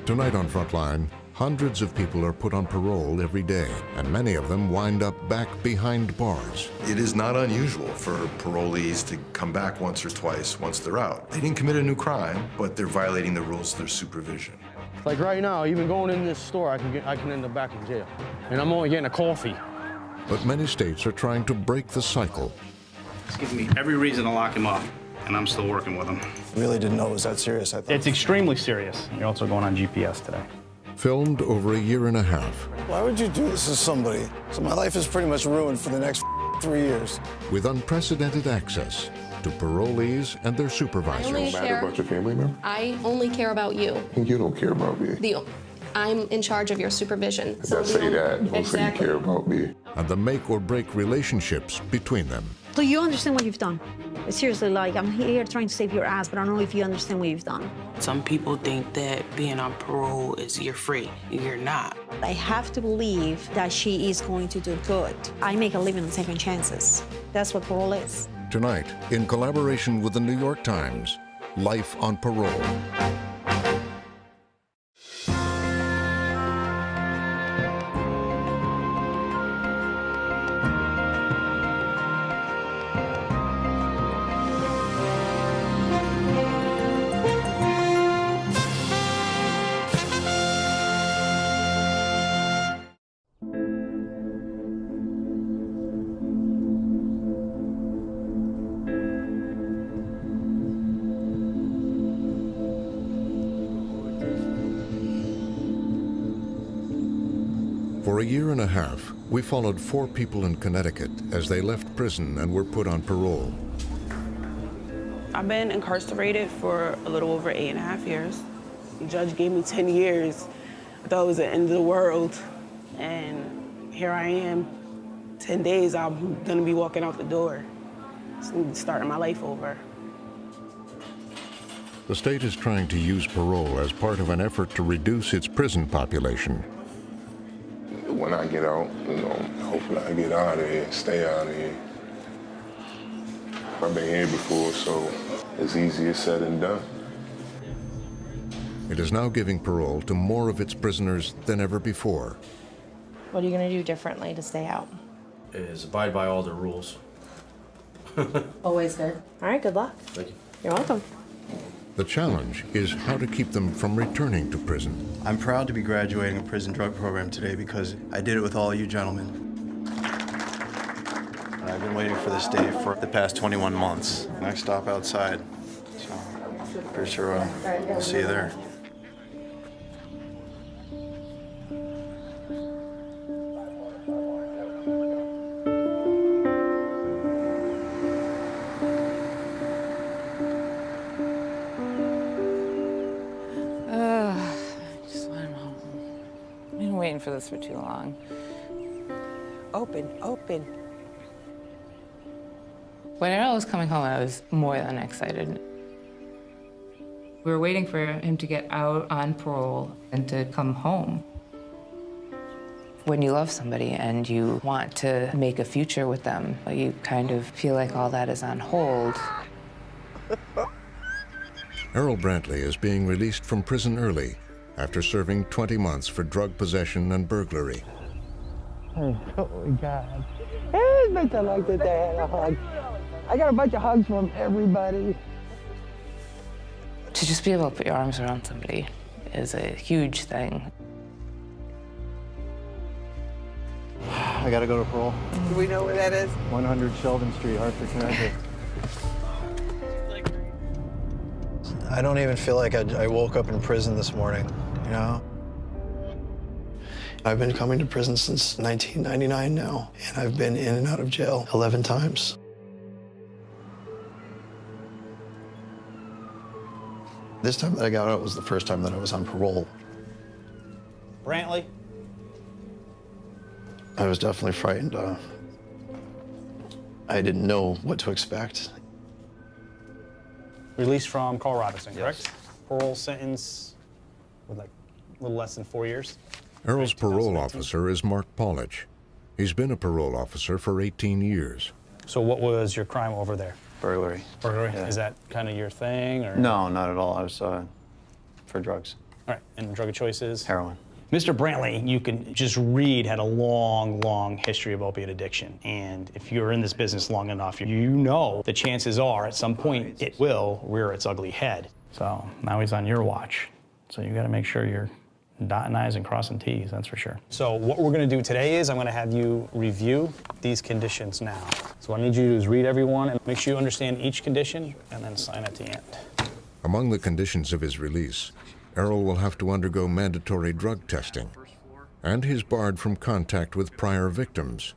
Tonight on Frontline, hundreds of people are put on parole every day, and many of them wind up back behind bars. It is not unusual for parolees to come back once or twice once they're out. They didn't commit a new crime, but they're violating the rules of their supervision. Like right now, even going in this store, I can end up back in jail. And I'm only getting a coffee. But many states are trying to break the cycle. It's giving me every reason to lock him up, and I'm still working with him. Really didn't know it was that serious, I thought. It's extremely serious. You're also going on GPS today. Filmed over a year and a half. Why would you do this to somebody? So my life is pretty much ruined for the next 3 years. With unprecedented access to parolees and their supervisors. It doesn't matter about your family member? I only care about you. You don't care about me. I'm in charge of your supervision. Don't say that. Don't say you care about me. And the make or break relationships between them. So you understand what you've done? Seriously, like, I'm here trying to save your ass, but I don't know if you understand what you've done. Some people think that being on parole is you're free. You're not. I have to believe that she is going to do good. I make a living on second chances. That's what parole is. Tonight, in collaboration with the New York Times, Life on Parole. For a year and a half, we followed 4 people in Connecticut as they left prison and were put on parole. I've been incarcerated for a little over 8.5 years. The judge gave me 10 years. I thought it was the end of the world. And here I am, 10 days, I'm gonna be walking out the door, starting my life over. The state is trying to use parole as part of an effort to reduce its prison population. When I get out, hopefully I get out of here, stay out of here. I've been here before, so it's easier said than done. It is now giving parole to more of its prisoners than ever before. What are you going to do differently to stay out? Is abide by all the rules. Always good. All right, good luck. Thank you. You're welcome. The challenge is how to keep them from returning to prison. I'm proud to be graduating a prison drug program today because I did it with all you gentlemen. I've been waiting for this day for the past 21 months. Next stop outside, so pretty sure we'll see you there. Waiting for this for too long. Open, open. When Errol was coming home, I was more than excited. We were waiting for him to get out on parole and to come home. When you love somebody and you want to make a future with them, you kind of feel like all that is on hold. Errol Brantley is being released from prison early after serving 20 months for drug possession and burglary. Oh my God. It's been so long since I had a hug. I got a bunch of hugs from everybody. To just be able to put your arms around somebody is a huge thing. I gotta go to parole. Do we know where that is? 100 Sheldon Street, Hartford, Connecticut. I don't even feel like I woke up in prison this morning, you know? I've been coming to prison since 1999 now, and I've been in and out of jail 11 times. This time that I got out was the first time that I was on parole. Brantley? I was definitely frightened. I didn't know what to expect. Released from Carl Robinson, correct? Yes. Parole sentence with like a little less than 4 years. Errol's parole officer is Mark Paulich. He's been a parole officer for 18 years. So what was your crime over there? Burglary. Burglary? Yeah. Is that kind of your thing? Or? No, not at all. I was for drugs. All right, and drug of choice is? Heroin. Mr. Brantley, you can just read, had a long, long history of opiate addiction. And if you're in this business long enough, you know the chances are at some point it will rear its ugly head. So now he's on your watch. So you gotta make sure you're dotting I's and crossing T's, that's for sure. So what we're gonna do today is I'm gonna have you review these conditions now. So what I need you to do is read every one and make sure you understand each condition and then sign at the end. Among the conditions of his release, Errol will have to undergo mandatory drug testing, and he's barred from contact with prior victims,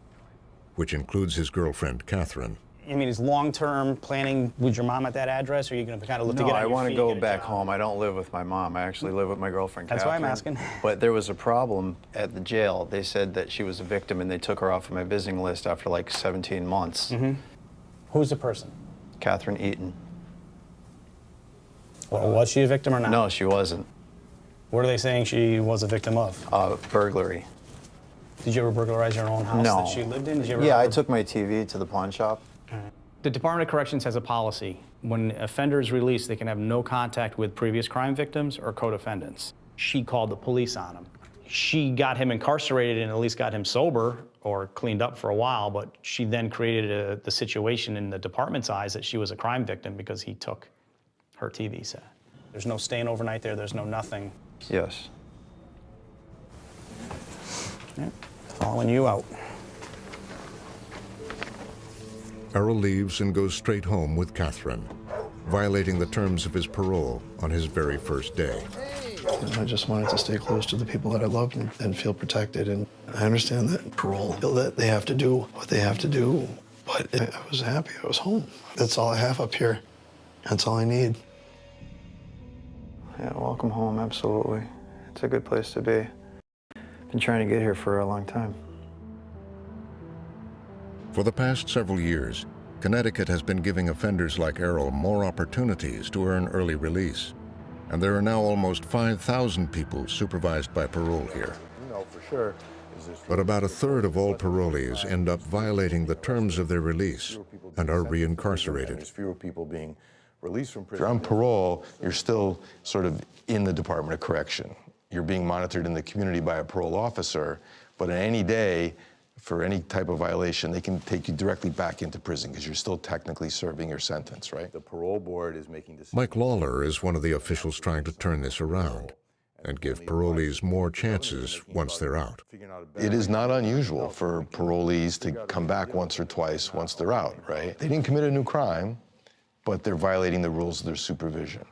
which includes his girlfriend, Catherine. I mean, is long-term planning with your mom at that address, or are you going to kind of look to get on your feet? No, I want to go back home. I don't live with my mom. I actually live with my girlfriend, That's Catherine. why I'm asking. But there was a problem at the jail. They said that she was a victim, and they took her off of my visiting list after like 17 months. Mm-hmm. Who's the person? Catherine Eaton. Well, was she a victim or not? No, she wasn't. What are they saying she was a victim of? Burglary. Did you ever burglarize your own house No. that she lived in? Did you ever Yeah, I took my TV to the pawn shop. The Department of Corrections has a policy. When an offender is released, they can have no contact with previous crime victims or co-defendants. She called the police on him. She got him incarcerated and at least got him sober or cleaned up for a while, but she then created the situation in the department's eyes that she was a crime victim because he took her TV set. There's no staying overnight there, there's no nothing. Yes. Yeah, following you out. Errol leaves and goes straight home with Catherine, violating the terms of his parole on his very first day. I just wanted to stay close to the people that I loved and feel protected. And I understand that parole, that they have to do what they have to do. But I was happy. I was home. That's all I have up here. That's all I need. Yeah, welcome home, absolutely. It's a good place to be. Been trying to get here for a long time. For the past several years, Connecticut has been giving offenders like Errol more opportunities to earn early release. And there are now almost 5,000 people supervised by parole here. For sure. But about a third of all parolees end up violating the terms of their release and are reincarcerated. There's fewer people being released from prison. If you're on parole, you're still sort of in the Department of Correction. You're being monitored in the community by a parole officer, but on any day, for any type of violation, they can take you directly back into prison because you're still technically serving your sentence, right? The parole board is making decisions. Mike Lawler is one of the officials trying to turn this around and give parolees more chances once they're out. It is not unusual for parolees to come back once or twice once they're out, right? They didn't commit a new crime, but they're violating the rules of their supervision.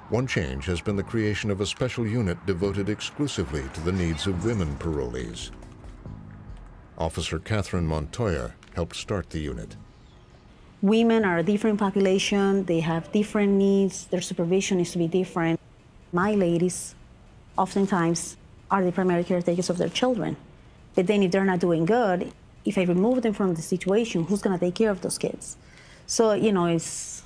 One change has been the creation of a special unit devoted exclusively to the needs of women parolees. Officer Catherine Montoya helped start the unit. Women are a different population, they have different needs, their supervision needs to be different. My ladies oftentimes are the primary caretakers of their children. But then if they're not doing good, if I remove them from the situation, who's gonna take care of those kids? So, you know, it's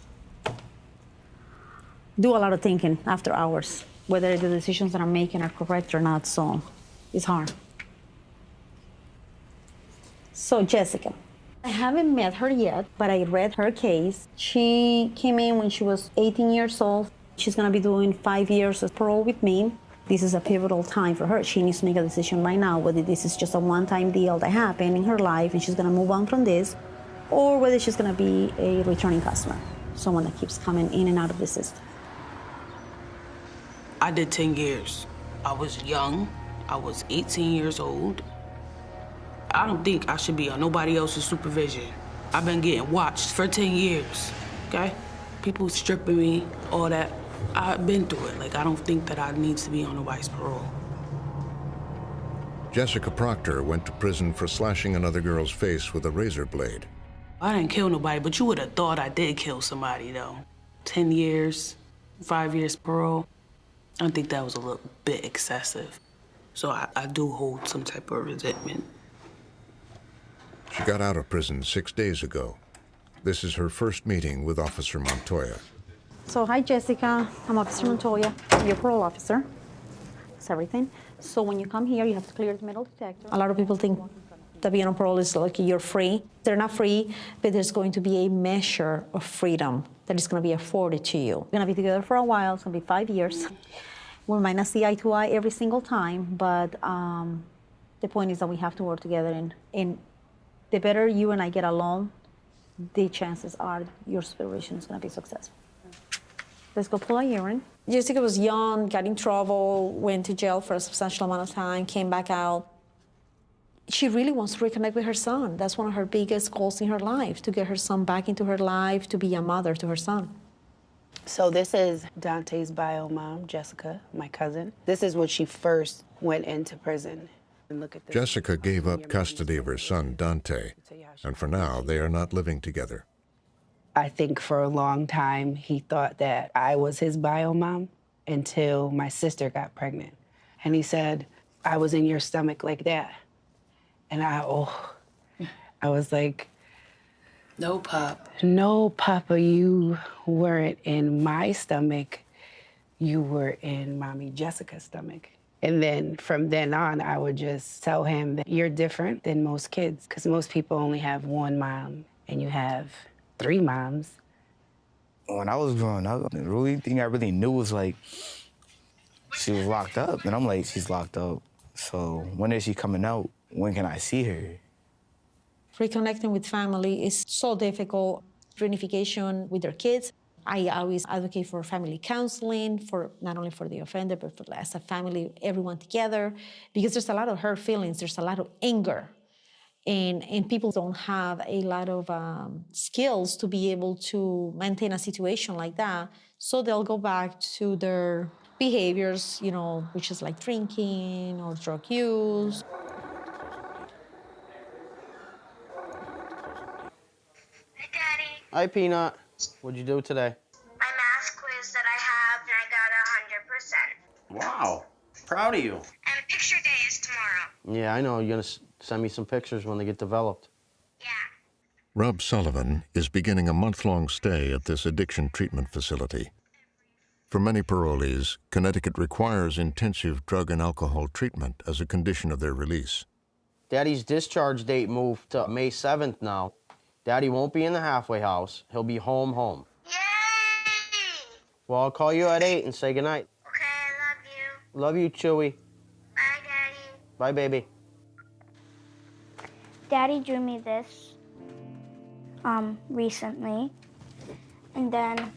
do a lot of thinking after hours, whether the decisions that I'm making are correct or not, so it's hard. So Jessica, I haven't met her yet, but I read her case. She came in when she was 18 years old. She's gonna be doing 5 years of parole with me. This is a pivotal time for her. She needs to make a decision right now, whether this is just a one-time deal that happened in her life and she's gonna move on from this, or whether she's gonna be a returning customer, someone that keeps coming in and out of the system. I did 10 years. I was young. I was 18 years old. I don't think I should be on nobody else's supervision. I've been getting watched for 10 years, okay? People stripping me, all that. I've been through it. Like, I don't think that I need to be on nobody's parole. Jessica Proctor went to prison for slashing another girl's face with a razor blade. I didn't kill nobody, but you would have thought I did kill somebody, though. 10 years, 5 years parole. I think that was a little bit excessive. So I do hold some type of resentment. She got out of prison 6 days ago. This is her first meeting with Officer Montoya. So hi Jessica, I'm Officer Montoya, I'm your parole officer. That's everything. So when you come here, you have to clear the metal detector. A lot of people think The being on parole is like you're free. They're not free, but there's going to be a measure of freedom that is going to be afforded to you. We're going to be together for a while. It's going to be 5 years. We might not see eye to eye every single time, but the point is that we have to work together. And the better you and I get along, the chances are your supervision is going to be successful. Let's go pull a urine. Jessica was young, got in trouble, went to jail for a substantial amount of time, came back out. She really wants to reconnect with her son. That's one of her biggest goals in her life, to get her son back into her life, to be a mother to her son. So this is Dante's bio mom, Jessica, my cousin. This is when she first went into prison. And look at this. Jessica gave up custody of her son, Dante, and for now, they are not living together. I think for a long time, he thought that I was his bio mom until my sister got pregnant. And he said, I was in your stomach like that. And I was like, No, Pop. no, Papa, you weren't in my stomach. You were in Mommy Jessica's stomach. And then from then on, I would just tell him that you're different than most kids, because most people only have one mom and you have 3 moms. When I was growing up, the only thing I really knew was like, she was locked up. And I'm like, she's locked up. So when is she coming out? When can I see her? Reconnecting with family is so difficult. Reunification with their kids. I always advocate for family counseling, for not only for the offender, but for as a family, everyone together, because there's a lot of hurt feelings, there's a lot of anger, and people don't have a lot of skills to be able to maintain a situation like that, so they'll go back to their behaviors, you know, which is like drinking or drug use. Hi, Peanut. What'd you do today? My math quiz that I have, and I got 100%. Wow. Proud of you. And picture day is tomorrow. Yeah, I know. You're going to send me some pictures when they get developed. Rob Sullivan is beginning a month-long stay at this addiction treatment facility. For many parolees, Connecticut requires intensive drug and alcohol treatment as a condition of their release. Daddy's discharge date moved to May 7th now. Daddy won't be in the halfway house. He'll be home. Yay! Well, I'll call you at 8 and say goodnight. Okay, I love you. Love you, Chewy. Bye, Daddy. Bye, baby. Daddy drew me this recently. And then,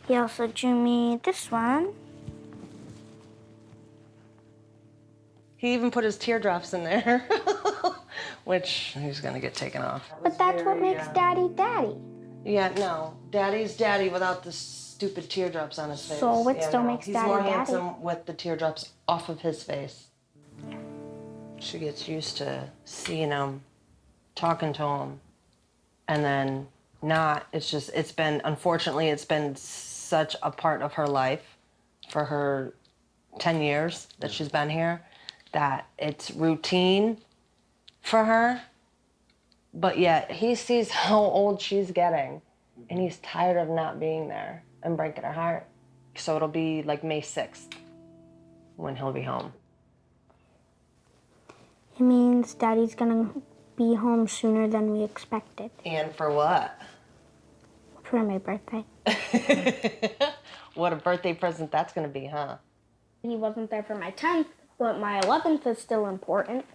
he also drew me this one. He even put his teardrops in there, which he's gonna get taken off. But that's what makes Daddy Daddy. Yeah, no. Daddy's Daddy without the stupid teardrops on his face. So what still makes He's Daddy more Daddy? handsome with the teardrops off of his face. She gets used to seeing him, talking to him, and then not. It's just, unfortunately, it's been such a part of her life for her 10 years that she's been here, that it's routine for her, but yet he sees how old she's getting, and he's tired of not being there and breaking her heart. So it'll be like May 6th when he'll be home. It means Daddy's gonna be home sooner than we expected. And for what? For my birthday. What a birthday present that's gonna be, huh? He wasn't there for my 10th, but my 11th is still important.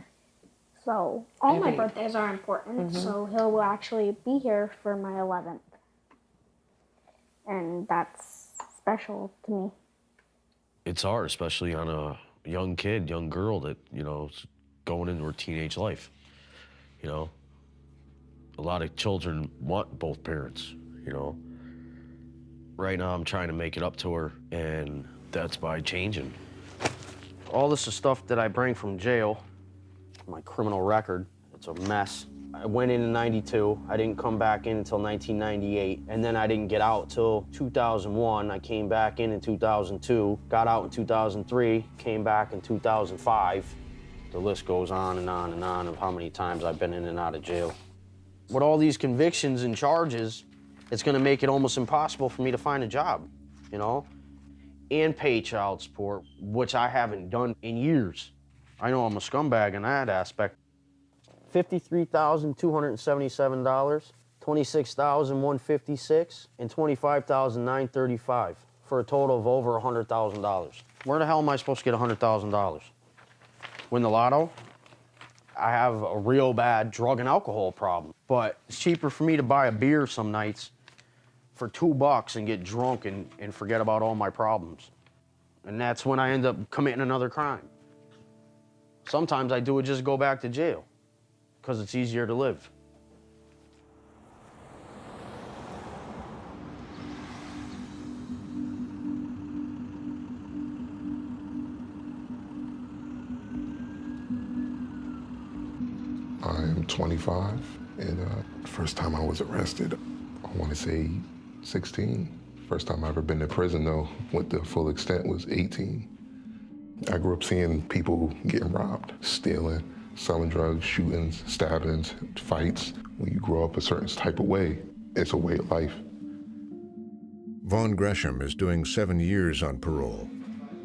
So all my birthdays are important, so he'll actually be here for my 11th. And that's special to me. It's hard, especially on a young kid, young girl that, is going into her teenage life. A lot of children want both parents, Right now I'm trying to make it up to her, and that's by changing. All this is stuff that I bring from jail, my criminal record. It's a mess. I went in 92. I didn't come back in until 1998. And then I didn't get out till 2001. I came back in 2002, got out in 2003, came back in 2005. The list goes on and on and on of how many times I've been in and out of jail. With all these convictions and charges, it's gonna make it almost impossible for me to find a job, and pay child support, which I haven't done in years. I know I'm a scumbag in that aspect. $53,277, $26,156, and $25,935 for a total of over $100,000. Where the hell am I supposed to get $100,000? Win the lotto? I have a real bad drug and alcohol problem, but it's cheaper for me to buy a beer some nights for $2 and get drunk and forget about all my problems. And that's when I end up committing another crime. Sometimes I do it just to go back to jail, because it's easier to live. I am 25, and first time I was arrested, I want to say 16. First time I ever been to prison, though, with the full extent, was 18. I grew up seeing people getting robbed, stealing, selling drugs, shootings, stabbings, fights. When you grow up a certain type of way, it's a way of life. Vaughn Gresham is doing 7 years on parole,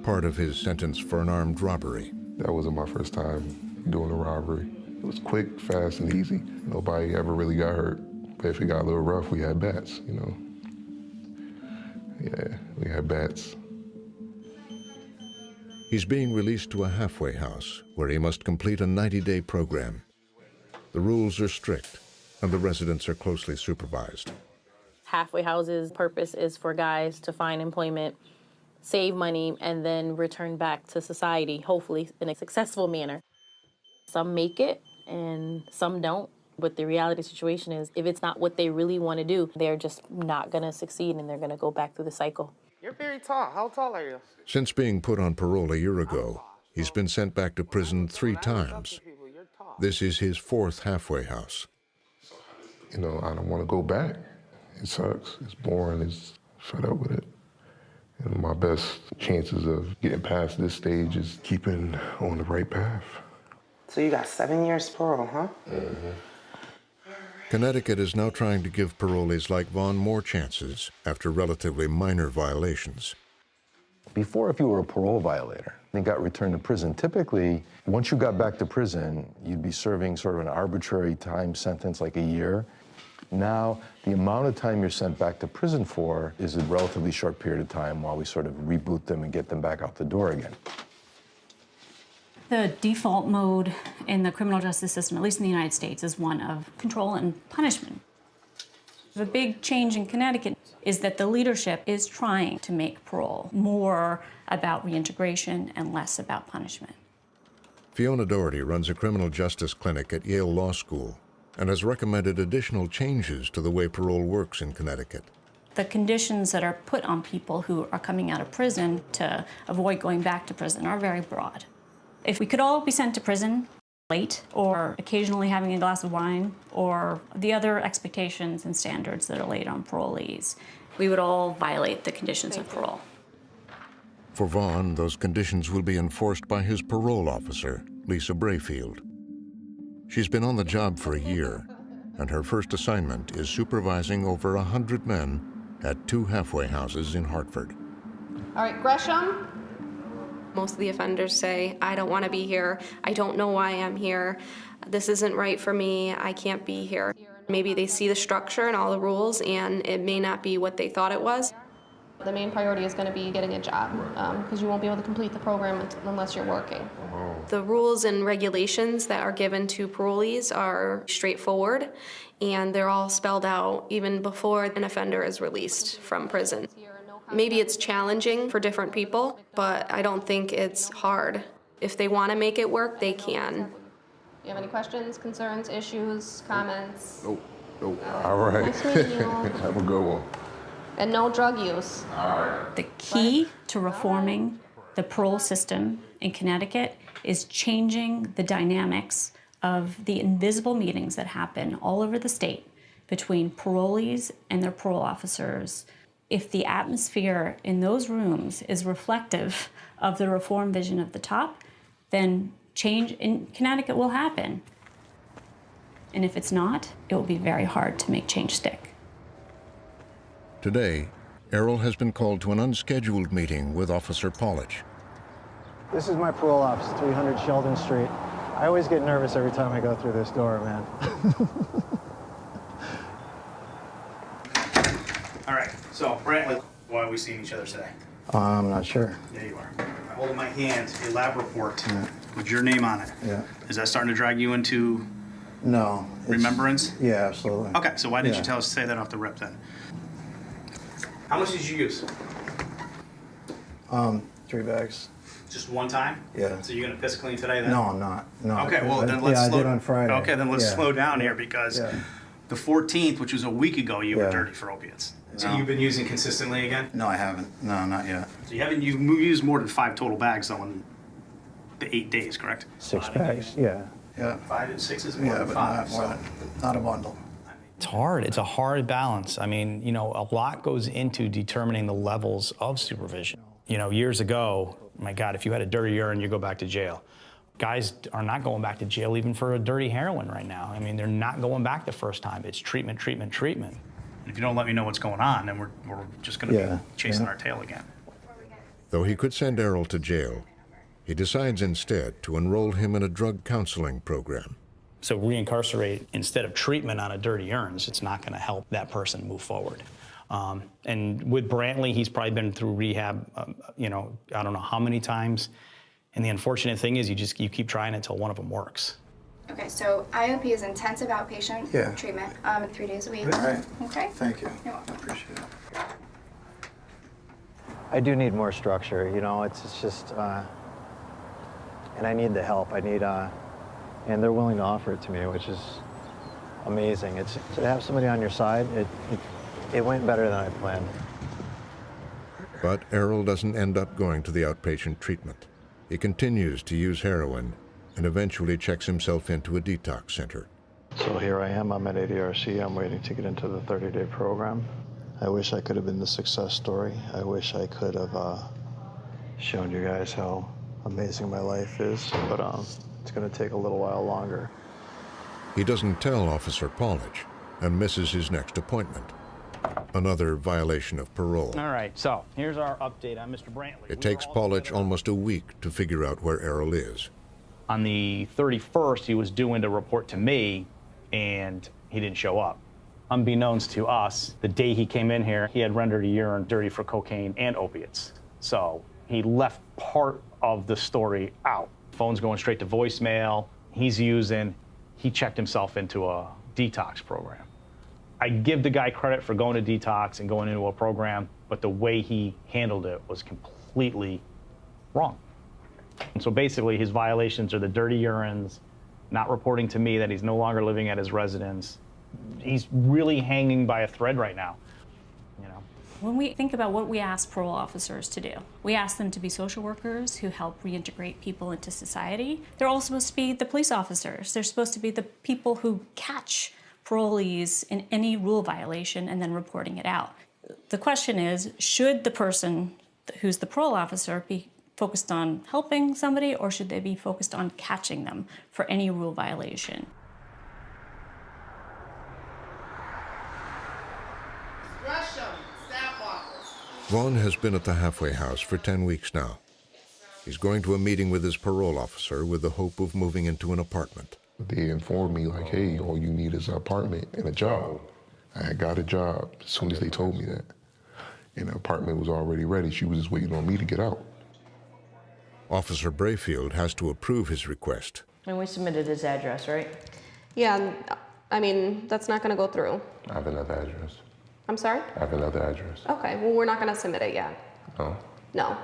part of his sentence for an armed robbery. That wasn't my first time doing a robbery. It was quick, fast, and easy. Nobody ever really got hurt. But if it got a little rough, we had bats, you know. Yeah, we had bats. He's being released to a halfway house where he must complete a 90-day program. The rules are strict, and the residents are closely supervised. Halfway houses' purpose is for guys to find employment, save money, and then return back to society, hopefully in a successful manner. Some make it, and some don't. But the reality situation is, if it's not what they really want to do, they're just not going to succeed, and they're going to go back through the cycle. You're very tall. How tall are you? Since being put on parole a year ago, he's been sent back to prison 3 times. This is his 4th halfway house. You know, I don't want to go back. It sucks. It's boring. It's fed up with it. And my best chances of getting past this stage is keeping on the right path. So you got 7 years parole, huh? Mm-hmm. Connecticut is now trying to give parolees like Vaughn more chances after relatively minor violations. Before, if you were a parole violator and got returned to prison, typically, once you got back to prison, you'd be serving sort of an arbitrary time sentence, like a year. Now, the amount of time you're sent back to prison for is a relatively short period of time while we sort of reboot them and get them back out the door again. The default mode in the criminal justice system, at least in the United States, is one of control and punishment. The big change in Connecticut is that the leadership is trying to make parole more about reintegration and less about punishment. Fiona Doherty runs a criminal justice clinic at Yale Law School and has recommended additional changes to the way parole works in Connecticut. The conditions that are put on people who are coming out of prison to avoid going back to prison are very broad. If we could all be sent to prison late, or occasionally having a glass of wine, or the other expectations and standards that are laid on parolees, we would all violate the conditions of parole. For Vaughn, those conditions will be enforced by his parole officer, Lisa Brayfield. She's been on the job for a year, and her first assignment is supervising over 100 men at 2 halfway houses in Hartford. All right, Gresham. Most of the offenders say, I don't want to be here. I don't know why I'm here. This isn't right for me. I can't be here. Maybe they see the structure and all the rules, and it may not be what they thought it was. The main priority is going to be getting a job, because you won't be able to complete the program unless you're working. The rules and regulations that are given to parolees are straightforward, and they're all spelled out even before an offender is released from prison. Maybe it's challenging for different people, but I don't think it's hard. If they want to make it work, they can. Do you have any questions, concerns, issues, comments? Nope. All right. Nice meeting you. Have a good one. And no drug use. All right. The key to reforming the parole system in Connecticut is changing the dynamics of the invisible meetings that happen all over the state between parolees and their parole officers. If the atmosphere in those rooms is reflective of the reform vision of the top, then change in Connecticut will happen. And if it's not, it will be very hard to make change stick. Today, Errol has been called to an unscheduled meeting with Officer Polich. This is my parole office, 300 Sheldon Street. I always get nervous every time I go through this door, man. All right, so Brantley, why are we seeing each other today? I'm not sure. There you are. I hold in my hand a lab report with your name on it. Yeah. Is that starting to drag you into No. remembrance? Yeah, absolutely. Okay, so why didn't Yeah. you tell us to say that off the rip then? How much did you use? 3 bags. Just one time? Yeah. So you're gonna piss clean today then? No, I'm not. No. Okay, well then let's I slow. did on Friday. Okay, then let's Yeah. slow down here because the 14th, which was a week ago, you were Yeah. dirty for opiates. So No. you've been using consistently again? No, I haven't. No, not yet. So you haven't used more than 5 total bags though in the 8 days, correct? 6 bags. Yeah. Yeah. 5 and 6 is more Yeah, than but 5. not a bundle. It's hard. It's a hard balance. I mean, you know, a lot goes into determining the levels of supervision. You know, years ago, my God, if you had a dirty urine, you go back to jail. Guys are not going back to jail even for a dirty heroin right now. I mean, they're not going back the first time. It's treatment, treatment, treatment. And if you don't let me know what's going on, then we're just going to be chasing our tail again. Though he could send Errol to jail, he decides instead to enroll him in a drug counseling program. So reincarcerate instead of treatment on a dirty urine, it's not going to help that person move forward. And with Brantley, he's probably been through rehab, you know, I don't know how many times. And the unfortunate thing is you keep trying until one of them works. Okay, so IOP is intensive outpatient treatment, 3 days a week. All right. Okay. Thank you. You're welcome. I appreciate it. I do need more structure, you know, it's just, and I need the help. I need, and they're willing to offer it to me, which is amazing. It's to have somebody on your side, it went better than I planned. But Errol doesn't end up going to the outpatient treatment. He continues to use heroin and eventually checks himself into a detox center. So here I am, I'm at ADRC, I'm waiting to get into the 30-day program. I wish I could have been the success story. I wish I could have shown you guys how amazing my life is, but it's gonna take a little while longer. He doesn't tell Officer Paulage and misses his next appointment. Another violation of parole. All right, so here's our update on Mr. Brantley. It takes Paulage almost a week to figure out where Errol is. On the 31st, he was due in to report to me, and he didn't show up. Unbeknownst to us, the day he came in here, he had rendered a urine dirty for cocaine and opiates. So he left part of the story out. Phone's going straight to voicemail. He's using, he checked himself into a detox program. I give the guy credit for going to detox and going into a program, but the way he handled it was completely wrong. And so basically his violations are the dirty urines, not reporting to me that he's no longer living at his residence. He's really hanging by a thread right now, you know. When we think about what we ask parole officers to do, we ask them to be social workers who help reintegrate people into society. They're all supposed to be the police officers. They're supposed to be the people who catch parolees in any rule violation and then reporting it out. The question is, should the person who's the parole officer be focused on helping somebody, or should they be focused on catching them for any rule violation? Vaughn has been at the halfway house for 10 weeks now. He's going to a meeting with his parole officer with the hope of moving into an apartment. They informed me like, hey, all you need is an apartment and a job. I had got a job as soon as they told me that. And the apartment was already ready. She was just waiting on me to get out. Officer Brayfield has to approve his request. And we submitted his address, right? Yeah, I mean, that's not gonna go through. I have another address. I'm sorry? I have another address. Okay, well, we're not gonna submit it yet. No? No,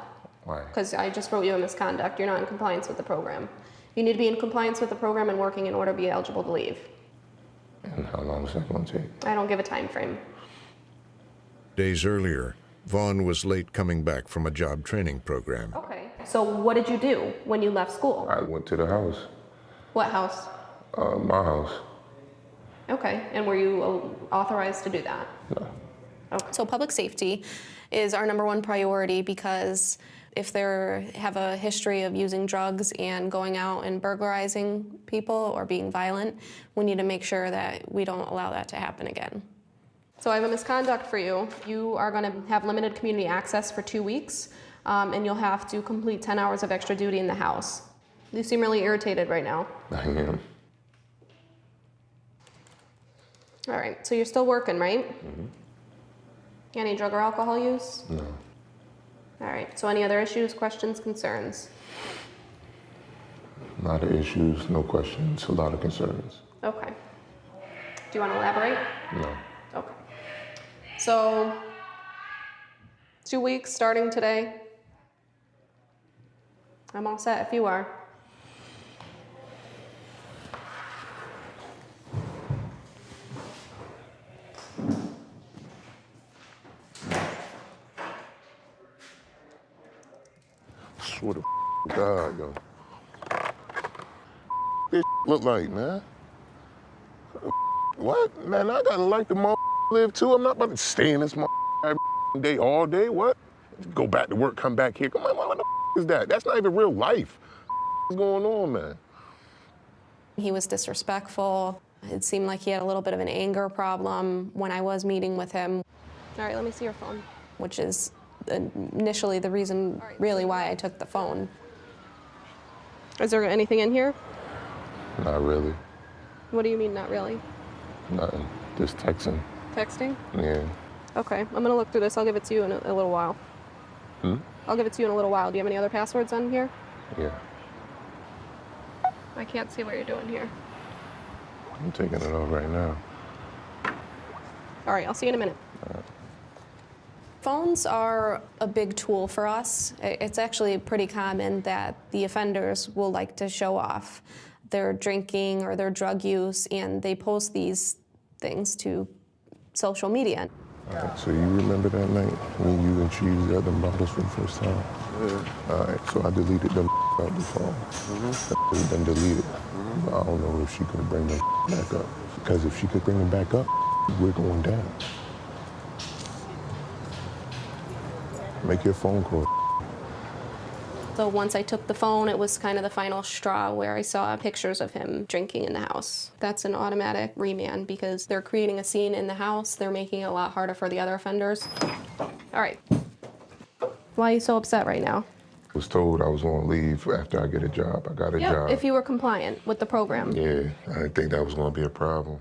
Why? because I just wrote you a misconduct. You're not in compliance with the program. You need to be in compliance with the program and working in order to be eligible to leave. And how long is that going to take? I don't give a time frame. Days earlier, Vaughn was late coming back from a job training program. Okay, so what did you do when you left school? I went to the house. What house? My house. Okay, and were you authorized to do that? No. Okay. So public safety is our #1 priority, because if they have a history of using drugs and going out and burglarizing people or being violent, we need to make sure that we don't allow that to happen again. So I have a misconduct for you. You are going to have limited community access for 2 weeks. and you'll have to complete 10 hours of extra duty in the house. You seem really irritated right now. I am. All right, so you're still working, right? Any drug or alcohol use? No. All right, so any other issues, questions, concerns? A lot of issues, no questions, a lot of concerns. Okay. Do you want to elaborate? No. Okay. So, 2 weeks starting today. I'm all set if you are. I swear to God, yo. This look like, man. What? Man, I gotta like the live too. I'm not about to stay in this day all day. What? Go back to work, come back here. Come on, what the is that? That's not even real life. What's going on, man? He was disrespectful. It seemed like he had a little bit of an anger problem when I was meeting with him. All right, let me see your phone. Which is initially the reason really why I took the phone. Is there anything in here? Not really. What do you mean, not really? Nothing. Just texting. Texting? Yeah. Okay, I'm gonna look through this. I'll give it to you in a little while. I'll give it to you in a little while. Do you have any other passwords on here? Yeah. I can't see what you're doing here. I'm taking it off right now. All right, I'll see you in a minute. Phones are a big tool for us. It's actually pretty common that the offenders will like to show off their drinking or their drug use, and they post these things to social media. All right, so you remember that night when you and Cheese got them bottles for the first time? Yeah. All right, so I deleted them out the phone. Then deleted. But I don't know if she could bring them back up. Because if she could bring them back up, we're going down. Make your phone call. So once I took the phone, it was kind of the final straw where I saw pictures of him drinking in the house. That's an automatic remand because they're creating a scene in the house. They're making it a lot harder for the other offenders. All right. Why are you so upset right now? I was told I was going to leave after I get a job. I got a job. If you were compliant with the program. Yeah, I didn't think that was going to be a problem.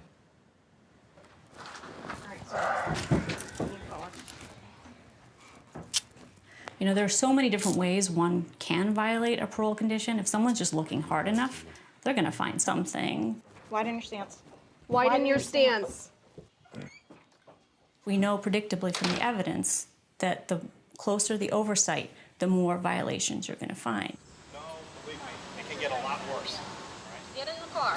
You know, there are so many different ways one can violate a parole condition. If someone's just looking hard enough, they're gonna find something. Widen your stance. Widen your stance. We know predictably from the evidence that the closer the oversight, the more violations you're gonna find. No, believe me, it can get a lot worse. Get in the car.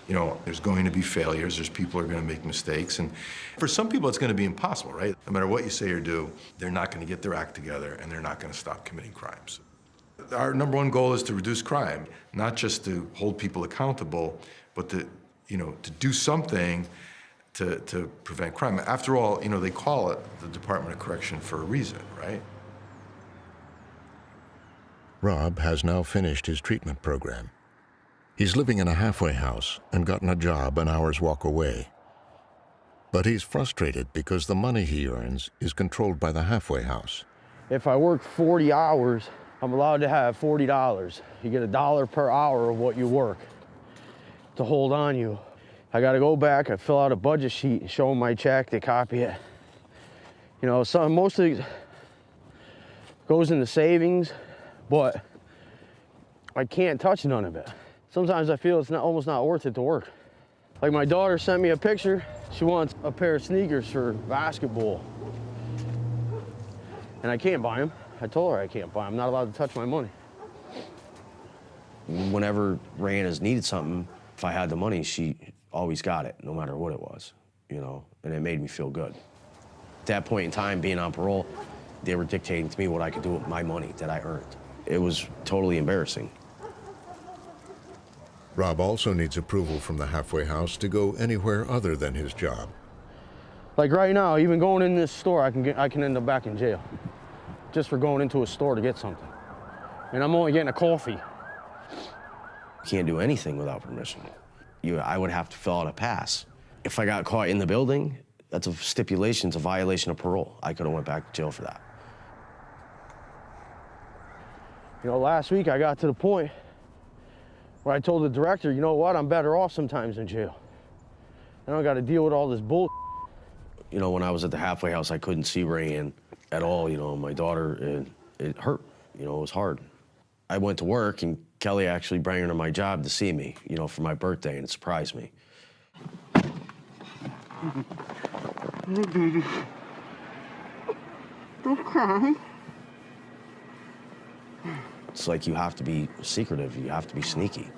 You know, there's going to be failures, there's people who are going to make mistakes, and for some people it's going to be impossible, right? No matter what you say or do, they're not going to get their act together and they're not going to stop committing crimes. Our number one goal is to reduce crime, not just to hold people accountable, but to, you know, to do something to prevent crime. After all, you know, they call it the Department of Correction for a reason, right? Rob has now finished his treatment program. He's living in a halfway house and gotten a job an hour's walk away. But he's frustrated because the money he earns is controlled by the halfway house. If I work 40 hours, I'm allowed to have $40. You get $1 per hour of what you work to hold on you. I gotta go back, I fill out a budget sheet, show them my check, they copy it. You know, most of it goes into savings, but I can't touch none of it. Sometimes I feel it's almost not worth it to work. Like my daughter sent me a picture. She wants a pair of sneakers for basketball. And I can't buy them. I told her I can't buy them. I'm not allowed to touch my money. Whenever Rayanne has needed something, if I had the money, she always got it, no matter what it was, you know, and it made me feel good. At that point in time, being on parole, they were dictating to me what I could do with my money that I earned. It was totally embarrassing. Rob also needs approval from the halfway house to go anywhere other than his job. Like right now, even going in this store, I can end up back in jail just for going into a store to get something. And I'm only getting a coffee. You can't do anything without permission. I would have to fill out a pass. If I got caught in the building, that's a stipulation, it's a violation of parole. I could have went back to jail for that. You know, last week I got to the point where I told the director, you know what, I'm better off sometimes in jail. I don't got to deal with all this bull. You know, when I was at the halfway house, I couldn't see Rayanne at all. You know, my daughter, it hurt. You know, it was hard. I went to work, and Kelly actually brought her to my job to see me, you know, for my birthday, and it surprised me. Hey, baby. Don't cry. It's like you have to be secretive. You have to be sneaky.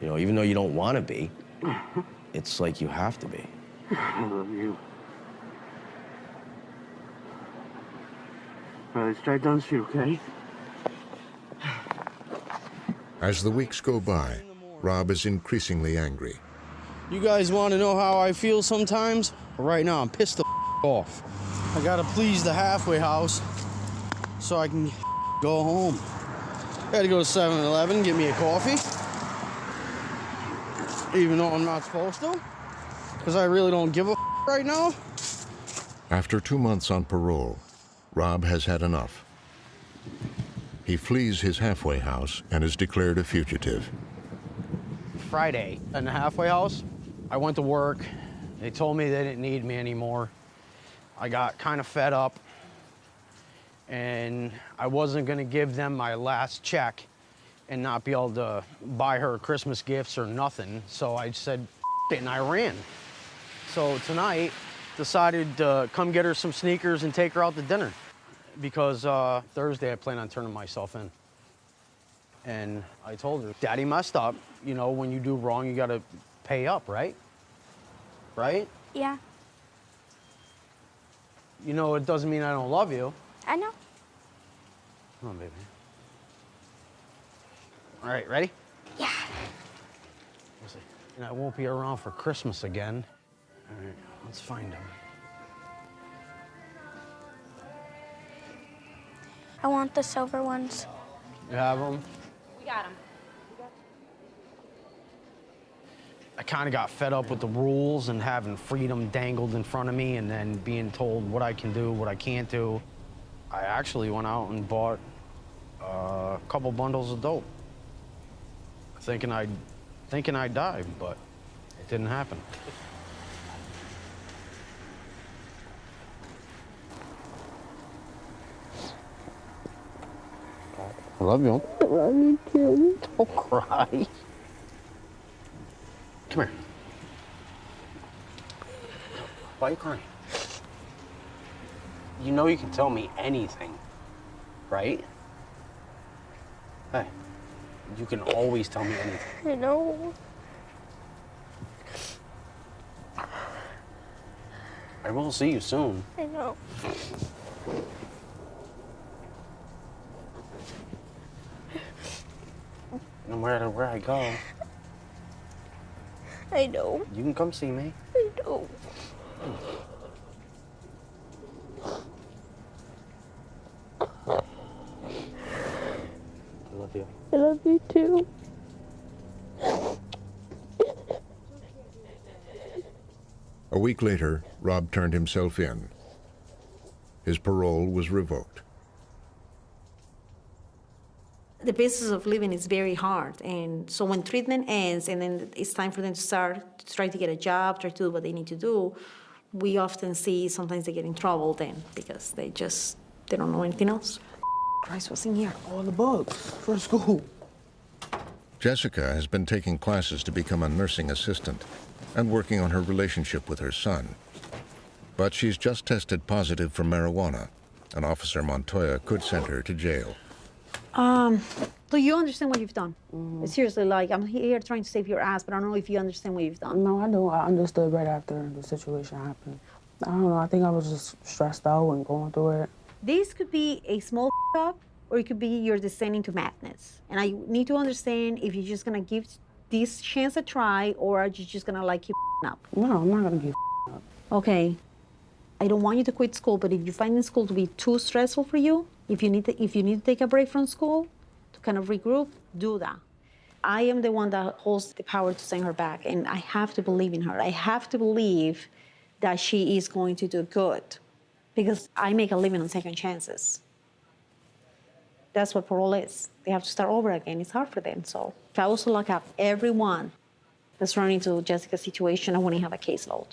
You know, even though you don't want to be, it's like you have to be. I love you. All right, let's drive down the street, okay? As the weeks go by, Rob is increasingly angry. You guys want to know how I feel sometimes? Right now, I'm pissed the off. I gotta please the halfway house so I can go home. I had to go to 7-Eleven, get me a coffee. Even though I'm not supposed to. Because I really don't give a right now. After 2 months on parole, Rob has had enough. He flees his halfway house and is declared a fugitive. Friday in the halfway house, I went to work. They told me they didn't need me anymore. I got kind of fed up, and I wasn't gonna give them my last check and not be able to buy her Christmas gifts or nothing. So I said, F it, and I ran. So tonight, decided to come get her some sneakers and take her out to dinner. Because Thursday I plan on turning myself in. And I told her, Daddy messed up. You know, when you do wrong, you gotta pay up, right? Right? Yeah, You know, it doesn't mean I don't love you. I know. Come on, baby. All right, ready? Yeah. And I won't be around for Christmas again. All right, let's find him. I want the silver ones. You have them? We got them. I kind of got fed up with the rules and having freedom dangled in front of me and then being told what I can do, what I can't do. I actually went out and bought a couple bundles of dope, thinking I'd die, but it didn't happen. I love you. I love you too. Don't cry. Come here. Why are you crying? You know you can tell me anything, right? Hey, you can always tell me anything. I know. I will see you soon. I know. No matter where I go, I know. you can come see me. I know. I love you. I love you too. A week later, Rob turned himself in. His parole was revoked. The business of living is very hard, and so when treatment ends and then it's time for them to start to try to get a job, try to do what they need to do, we often see sometimes they get in trouble then because they don't know anything else. Christ, what's in here? All the books for school. Jessica has been taking classes to become a nursing assistant and working on her relationship with her son. But she's just tested positive for marijuana, and Officer Montoya could send her to jail. Do you understand what you've done? Seriously, like, I'm here trying to save your ass, but I don't know if you understand what you've done. No, I do. I understood right after the situation happened. I don't know. I think I was just stressed out and going through it. This could be a small up, or it could be you're descending to madness. And I need to understand if you're just gonna give this chance a try, or are you just gonna like keep up? No, I'm not gonna keep up. Okay. I don't want you to quit school, but if you find school to be too stressful for you, if you need to take a break from school to kind of regroup, do that. I am the one that holds the power to send her back, and I have to believe in her. I have to believe that she is going to do good, because I make a living on second chances. That's what parole is. They have to start over again. It's hard for them. So if I was to lock up everyone that's running into Jessica's situation, I wouldn't have a caseload.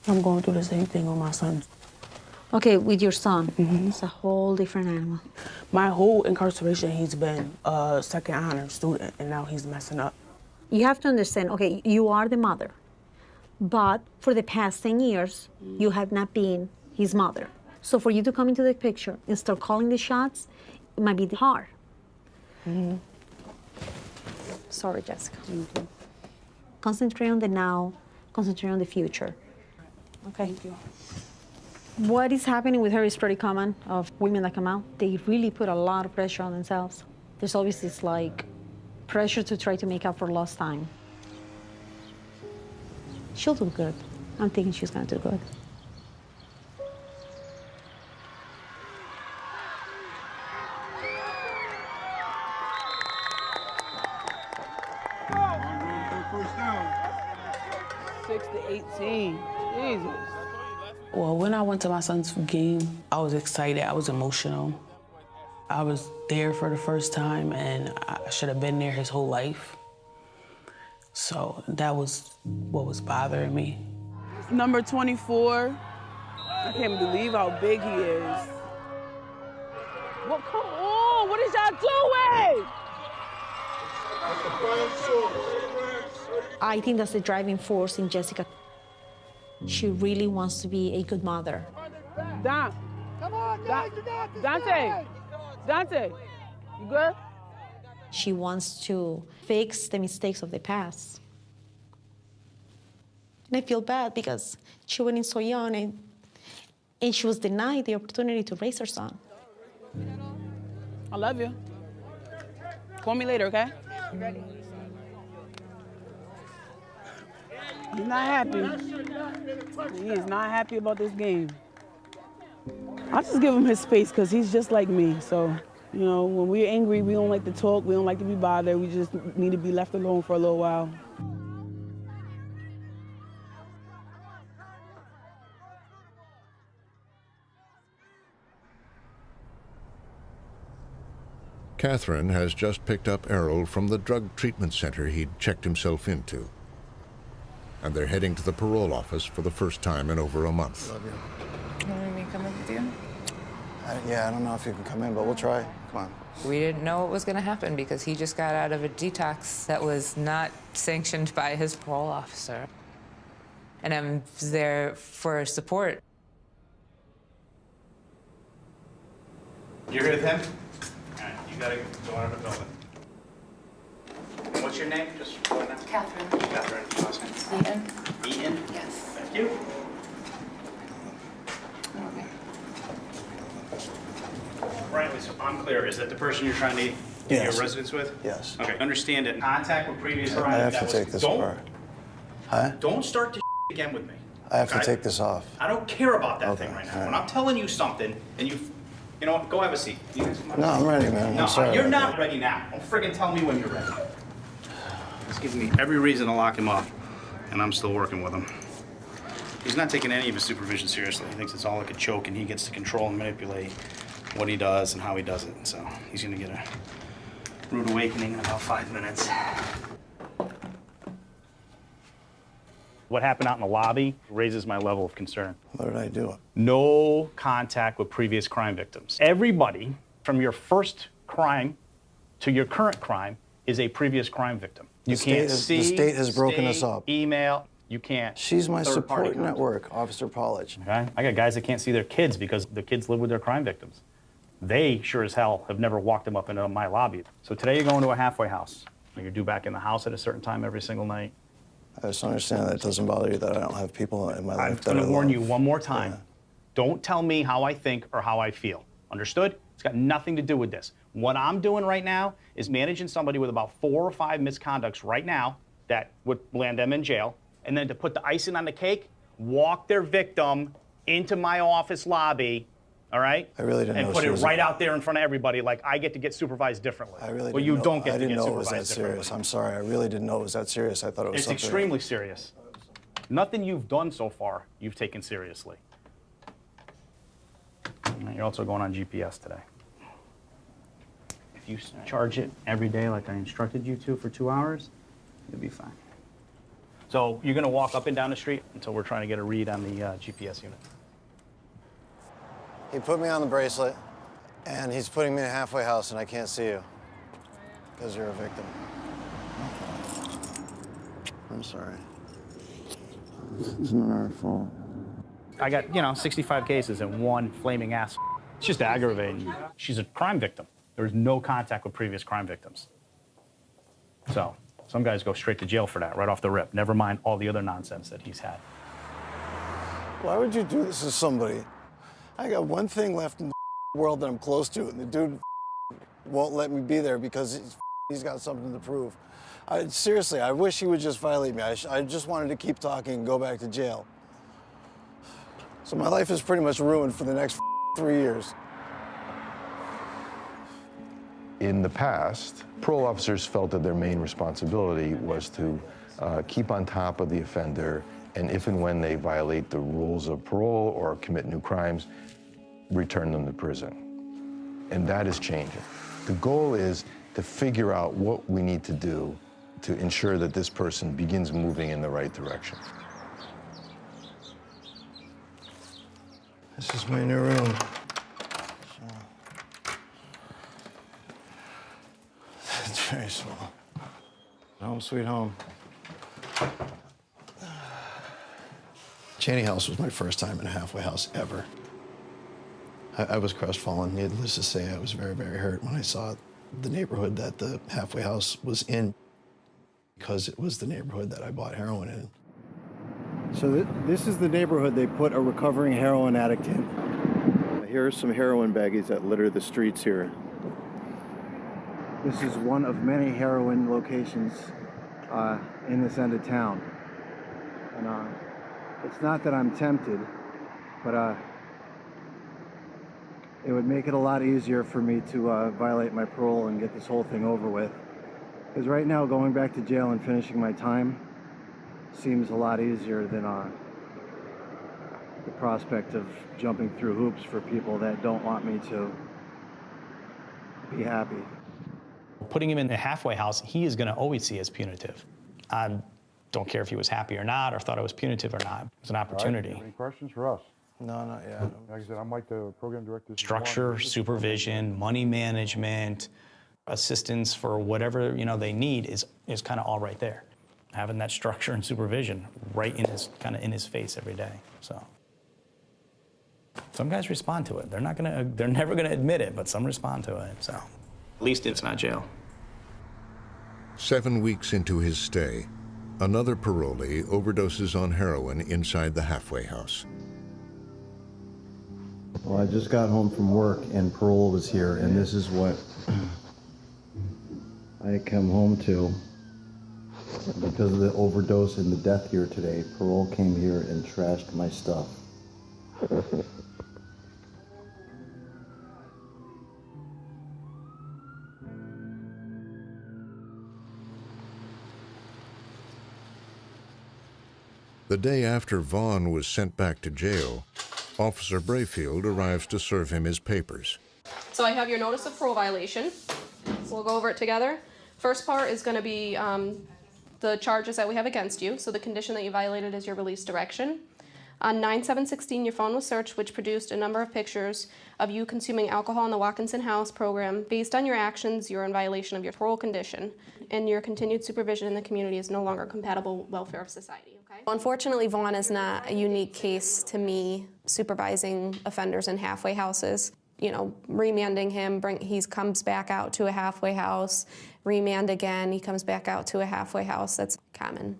I'm going through the same thing with my son. Okay, with your son, it's a whole different animal. My whole incarceration, he's been a second honor student, and now he's messing up. You have to understand, okay, you are the mother, but for the past 10 years, you have not been his mother. So for you to come into the picture and start calling the shots, it might be hard. Sorry, Jessica. Concentrate on the now, concentrate on the future. Okay. Thank you. What is happening with her is pretty common of women that come out. They really put a lot of pressure on themselves. There's always this like pressure to try to make up for lost time. She'll do good. I'm thinking she's gonna do good. First down. 6 to 18. Jesus. Well, when I went to my son's game, I was excited. I was emotional. I was there for the first time, and I should have been there his whole life. So that was what was bothering me. Number 24. I can't believe how big he is. Well, come on. What is y'all doing? I think that's the driving force in Jessica. She really wants to be a good mother. Dom. Come on, guys, you got this. Dante. Dante, you good? She wants to fix the mistakes of the past. And I feel bad because she went in so young and she was denied the opportunity to raise her son. I love you. Call me later, okay? Ready. He's not happy. He is not happy about this game. I just give him his space because he's just like me. So, you know, when we're angry, we don't like to talk, we don't like to be bothered. We just need to be left alone for a little while. Catherine has just picked up Errol from the drug treatment center he'd checked himself into. And they're heading to the parole office for the first time in over a month. Love you. You want me to come in with you? Yeah, I don't know if you can come in, but we'll try. Come on. We didn't know what was going to happen because he just got out of a detox that was not sanctioned by his parole officer. And I'm there for support. You're here with him? All right, you gotta go out of the building. And what's your name? Just go now. Catherine. Catherine. Last name? Eaton. Eaton? Yes. Thank you. Okay. Right, so I'm clear. Is that the person you're trying to get your residence with? Yes. Okay, understand it. Contact with previous crime. I have to take this apart. Huh? Don't start to again with me. I have to take this off. I don't care about that Okay, thing right now. all right. When I'm telling you something and you know what, go have a seat. No, I'm ready, man. No, I'm sorry. you're about not ready now. Don't friggin' tell me when you're ready. This gives me every reason to lock him up, and I'm still working with him. He's not taking any of his supervision seriously. He thinks it's all like a joke, and he gets to control and manipulate what he does and how he does it. So he's gonna get a rude awakening in about 5 minutes. What happened out in the lobby raises my level of concern. What did I do? No contact with previous crime victims. Everybody from your first crime to your current crime is a previous crime victim. You can't see. The state has broken us up. Email. You can't. She's my third-party support network, Officer Pollage. Okay? I got guys that can't see their kids because the kids live with their crime victims. They sure as hell have never walked them up into my lobby. So today you're going to a halfway house. You're due back in the house at a certain time every single night. I just understand that it doesn't bother you that I don't have people in my life that I I'm going to warn love. you one more time. Yeah. Don't tell me how I think or how I feel. Understood? It's got nothing to do with this. What I'm doing right now is managing somebody with about 4 or 5 misconducts right now that would land them in jail. And then to put the icing on the cake, walk their victim into my office lobby, all right? I really didn't know and put she it was right out there in front of everybody like I get to get supervised differently. I really well, didn't you know, don't get I to didn't get know it was supervised that differently. serious. I'm sorry. I really didn't know it was that serious. I thought it was It's something. extremely serious. Nothing you've done so far, you've taken seriously. You're also going on GPS today. If you charge it every day like I instructed you to for 2 hours, you'll be fine. So you're gonna walk up and down the street until we're trying to get a read on the GPS unit. He put me on the bracelet, and he's putting me in a halfway house, and I can't see you because you're a victim. I'm sorry. It's not our fault. I got, 65 cases and one flaming ass. It's just aggravating. She's a crime victim. There's no contact with previous crime victims. So some guys go straight to jail for that, right off the rip. Never mind all the other nonsense that he's had. Why would you do this to somebody? I got one thing left in the world that I'm close to, and the dude won't let me be there because he's got something to prove. Seriously, I wish he would just violate me. I just wanted to keep talking and go back to jail. So my life is pretty much ruined for the next 3 years. In the past, parole officers felt that their main responsibility was to keep on top of the offender, and if and when they violate the rules of parole or commit new crimes, return them to prison. And that is changing. The goal is to figure out what we need to do to ensure that this person begins moving in the right direction. This is my new room. It's very small. Home sweet home. Cheney House was my first time in a halfway house ever. I was crestfallen. Needless to say, I was very, very hurt when I saw the neighborhood that the halfway house was in, because it was the neighborhood that I bought heroin in. So this is the neighborhood they put a recovering heroin addict in. Here are some heroin baggies that litter the streets here. This is one of many heroin locations in this end of town. And it's not that I'm tempted, but it would make it a lot easier for me to violate my parole and get this whole thing over with. Because right now, going back to jail and finishing my time seems a lot easier than the prospect of jumping through hoops for people that don't want me to be happy. Putting him in the halfway house, he is going to always see as punitive. I don't care if he was happy or not, or thought it was punitive or not. It was an opportunity. All right, any questions for us? No, not yet. Like I said, I'm like the program director. Structure, supervision, money management, assistance for whatever they need is kind of all right there. Having that structure and supervision right in his face every day. So some guys respond to it. They're never gonna admit it, but some respond to it. So at least it's not jail. 7 weeks into his stay, another parolee overdoses on heroin inside the halfway house. Well, I just got home from work and parole was here, and this is what I come home to. Because of the overdose and the death here today, parole came here and trashed my stuff. The day after Vaughn was sent back to jail, Officer Brayfield arrives to serve him his papers. So I have your notice of parole violation. We'll go over it together. First part is going to be the charges that we have against you. So the condition that you violated is your release direction. On 9/7/16, your phone was searched, which produced a number of pictures of you consuming alcohol in the Watkinson House program. Based on your actions, you're in violation of your parole condition, and your continued supervision in the community is no longer compatible with welfare of society. Okay? Unfortunately, Vaughn is not a unique case to me supervising offenders in halfway houses. Remanding him, he comes back out to a halfway house, remand again, he comes back out to a halfway house. That's common.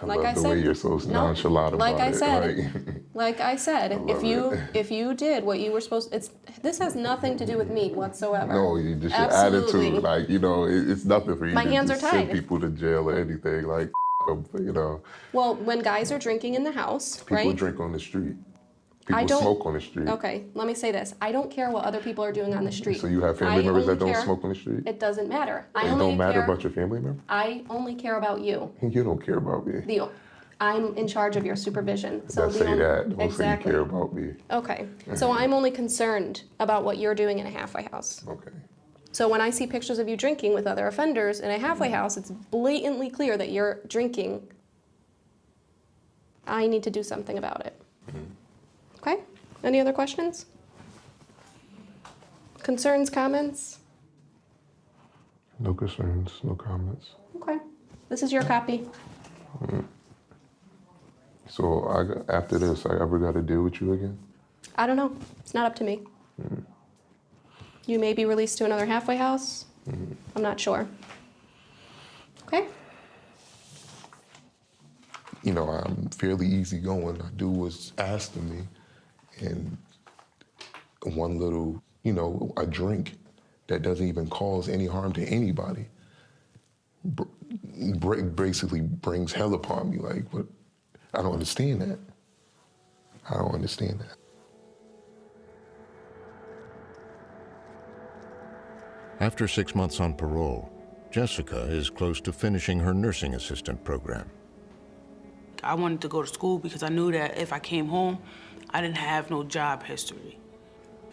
I love the way you're so nonchalant about it. Like I said, if you did what you were supposed, this has nothing to do with me whatsoever. No, you just your attitude, it's nothing for you My to hands just are send tied. people to jail or anything, Well, when guys are drinking in the house, People drink on the street. I People don't smoke on the street. Okay, let me say this. I don't care what other people are doing on the street. So you have family members that don't care- smoke on the street? It doesn't matter. It don't matter about your family member? I only care about you. You don't care about me. I'm in charge of your supervision. So the say that. Don't exactly. say you care about me. Okay. So I'm only concerned about what you're doing in a halfway house. Okay. So when I see pictures of you drinking with other offenders in a halfway house, it's blatantly clear that you're drinking. I need to do something about it. Okay? Any other questions? Concerns, comments? No concerns, no comments. Okay. This is your copy. So after this, I ever got to deal with you again? I don't know. It's not up to me. You may be released to another halfway house. I'm not sure. Okay? You know, I'm fairly easygoing. I do what's asked of me. And one little, you know, a drink that doesn't even cause any harm to anybody basically brings hell upon me. Like, what? I don't understand that. I don't understand that. After 6 months on parole, Jessica is close to finishing her nursing assistant program. I wanted to go to school because I knew that if I came home, I didn't have no job history.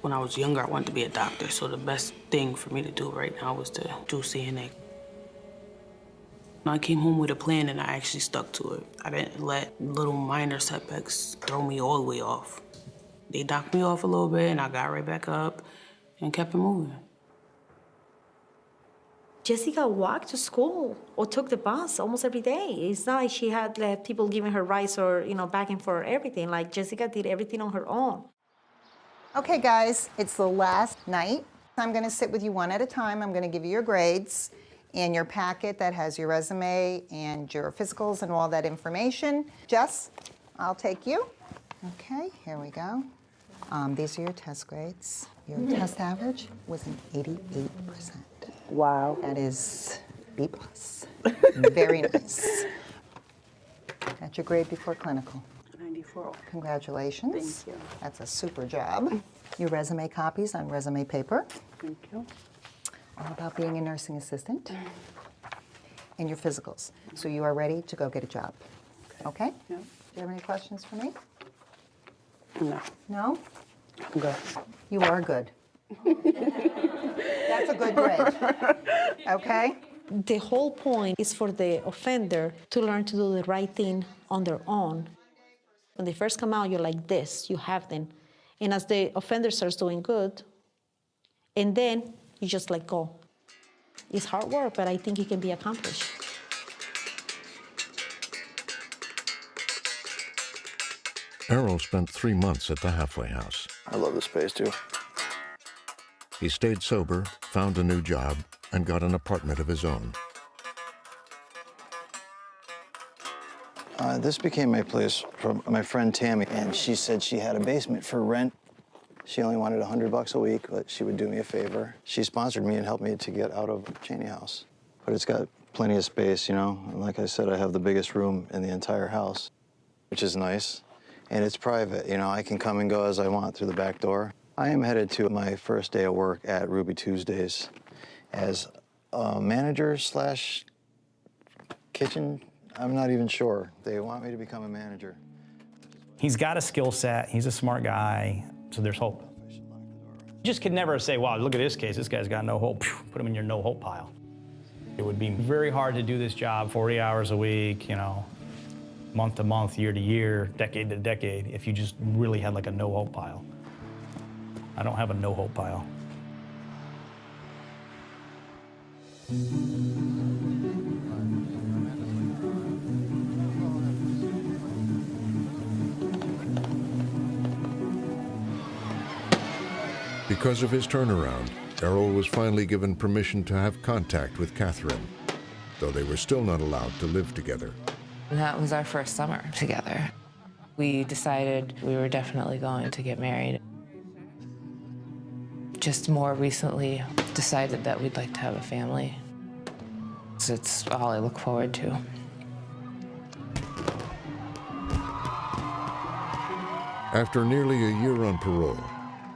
When I was younger, I wanted to be a doctor, so the best thing for me to do right now was to do CNA. I came home with a plan and I actually stuck to it. I didn't let little minor setbacks throw me all the way off. They knocked me off a little bit and I got right back up and kept it moving. Jessica walked to school or took the bus almost every day. It's not like she had people giving her rides or, you know, backing for everything. Like, Jessica did everything on her own. Okay, guys, it's the last night. I'm gonna sit with you one at a time. I'm gonna give you your grades and your packet that has your resume and your physicals and all that information. Jess, I'll take you. Okay, here we go. These are your test grades. Your test average was an 88%. Wow. That is B+. Very nice. That's your grade before clinical. 94. Congratulations. Thank you. That's a super job. Your resume copies on resume paper. Thank you. All about being a nursing assistant. And your physicals. So you are ready to go get a job. Okay? Yeah. Do you have any questions for me? No. No? I'm good. You are good. That's a good grade. Okay? The whole point is for the offender to learn to do the right thing on their own. When they first come out, you're like this, you have them. And as the offender starts doing good, and then you just let go. It's hard work, but I think it can be accomplished. Errol spent 3 months at the halfway house. I love this place too. He stayed sober, found a new job, and got an apartment of his own. This became my place from my friend Tammy, and she said she had a basement for rent. She only wanted $100 a week, but she would do me a favor. She sponsored me and helped me to get out of Cheney House. But it's got plenty of space, you know. And like I said, I have the biggest room in the entire house, which is nice. And it's private, you know. I can come and go as I want through the back door. I am headed to my first day of work at Ruby Tuesdays as a manager slash kitchen. I'm not even sure. They want me to become a manager. He's got a skill set. He's a smart guy, so there's hope. You just could never say, wow, look at this case. This guy's got no hope. Put him in your no hope pile. It would be very hard to do this job 40 hours a week, you know, month to month, year to year, decade to decade, if you just really had like a no hope pile. I don't have a no hope pile. Because of his turnaround, Errol was finally given permission to have contact with Catherine, though they were still not allowed to live together. And that was our first summer together. We decided we were definitely going to get married. Just more recently decided that we'd like to have a family. So it's all I look forward to. After nearly a year on parole,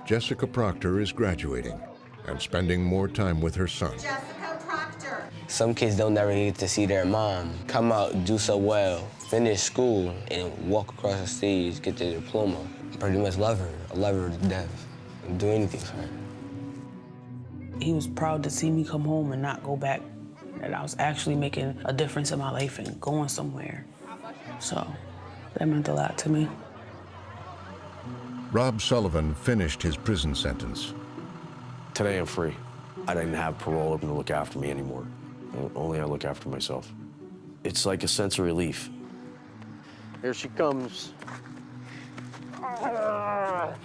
Jessica Proctor is graduating and spending more time with her son. Jessica Proctor. Some kids don't never get to see their mom come out, do so well, finish school, and walk across the stage, get their diploma. I pretty much love her. I love her to death. I'd do anything for her. He was proud to see me come home and not go back, that I was actually making a difference in my life and going somewhere. So that meant a lot to me. Rob Sullivan finished his prison sentence. Today I'm free. I didn't have parole to look after me anymore. Only I look after myself. It's like a sense of relief. Here she comes. Yeah,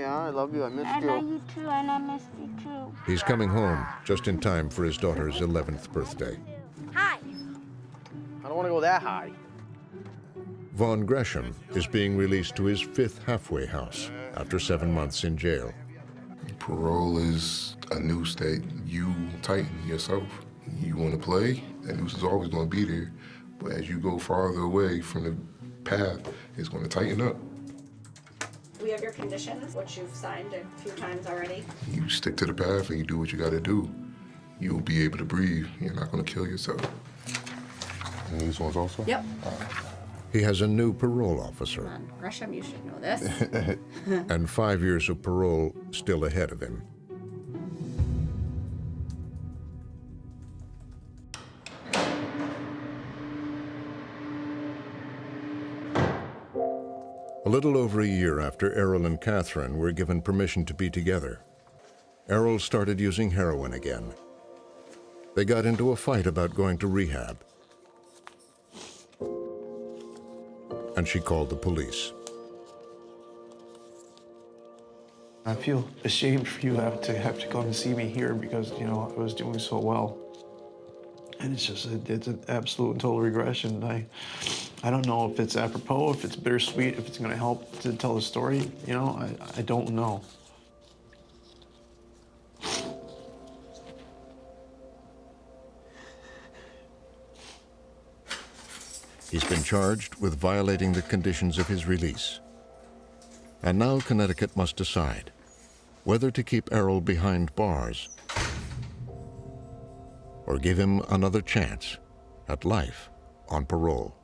I love you. I missed you. I love you too, and I missed you too. He's coming home just in time for his daughter's 11th birthday. Hi. I don't want to go that high. Vaughn Gresham is being released to his 5th halfway house after 7 months in jail. Parole is a new state. You tighten yourself. You want to play, that noose is always going to be there. But as you go farther away from the path, it's going to tighten up. We have your conditions, which you've signed a few times already. You stick to the path and you do what you got to do. You'll be able to breathe. You're not going to kill yourself. And these ones also? Yep. He has a new parole officer. Come on, Gresham, you should know this. And 5 years of parole still ahead of him. A little over a year after Errol and Catherine were given permission to be together, Errol started using heroin again. They got into a fight about going to rehab, and she called the police. I feel ashamed for you to have to come and see me here because, you know, I was doing so well. And it's just, it's an absolute and total regression. I don't know if it's apropos, if it's bittersweet, if it's gonna help to tell the story, you know, I don't know. He's been charged with violating the conditions of his release. And now Connecticut must decide whether to keep Errol behind bars or give him another chance at life on parole.